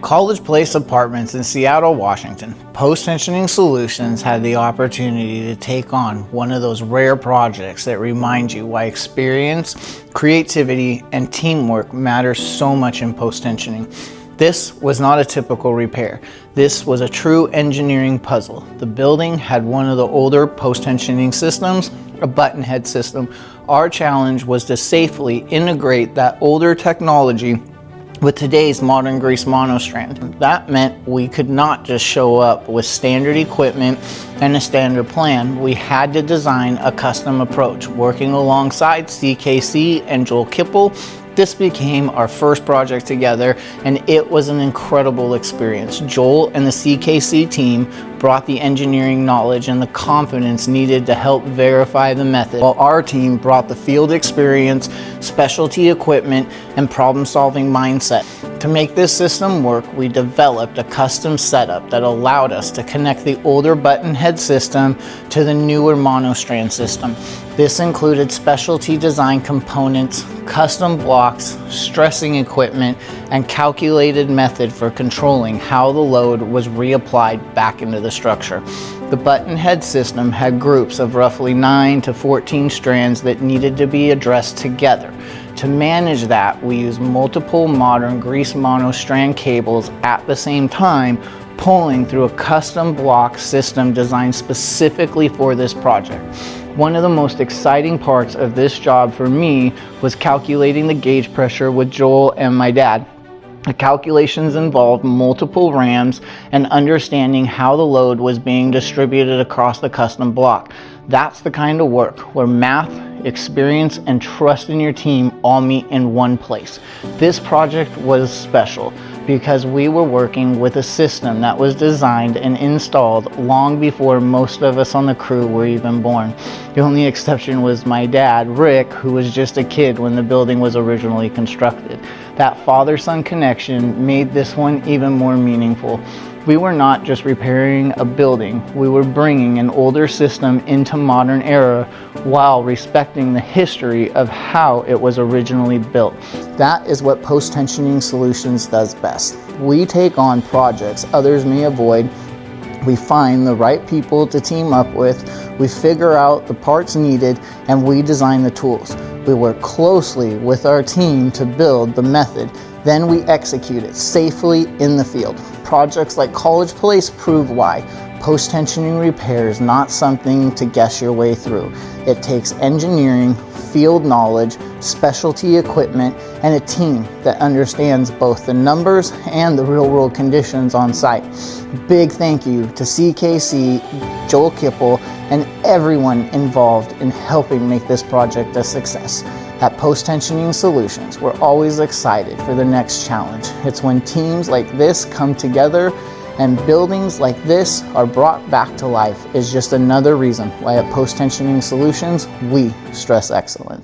Collage Place Apartments in Seattle, Washington, Post-Tensioning Solutions had the opportunity to take on one of those rare projects that remind you why experience, creativity, and teamwork matter so much in post-tensioning. This was not a typical repair. This was a true engineering puzzle. The building had one of the older post-tensioning systems, a button head system. Our challenge was to safely integrate that older technology with today's modern grease mono-strand. That meant we could not just show up with standard equipment and a standard plan. We had to design a custom approach. Working alongside CKC and Joel Kipell, this became our first project together, and it was an incredible experience. Joel and the CKC team brought the engineering knowledge and the confidence needed to help verify the method, while our team brought the field experience, specialty equipment, and problem-solving mindset. To make this system work, we developed a custom setup that allowed us to connect the older button head system to the newer mono-strand system. This included specialty design components, custom blocks, stressing equipment, and calculated method for controlling how the load was reapplied back into the structure. The button head system had groups of roughly 9 to 14 strands that needed to be addressed together. To manage that, we used multiple modern grease mono-strand cables at the same time, pulling through a custom block system designed specifically for this project. One of the most exciting parts of this job for me was calculating the gauge pressure with Joel and my dad. The calculations involved multiple rams and understanding how the load was being distributed across the custom block. That's the kind of work where math, experience, and trust in your team all meet in one place. This project was special because we were working with a system that was designed and installed long before most of us on the crew were even born. The only exception was my dad, Rick, who was just a kid when the building was originally constructed. That father-son connection made this one even more meaningful. We were not just repairing a building, we were bringing an older system into modern era while respecting the history of how it was originally built. That is what Post-Tensioning Solutions does best. We take on projects others may avoid. We find the right people to team up with, we figure out the parts needed, and we design the tools. We work closely with our team to build the method, then we execute it safely in the field. Projects like Collage Place prove why. Post-tensioning repair is not something to guess your way through. It takes engineering, field knowledge, specialty equipment, and a team that understands both the numbers and the real-world conditions on site. Big thank you to CKC, Joel Kipell, and everyone involved in helping make this project a success. At Post-Tensioning Solutions, we're always excited for the next challenge. It's when teams like this come together and buildings like this are brought back to life is just another reason why at Post-Tensioning Solutions, we stress excellence.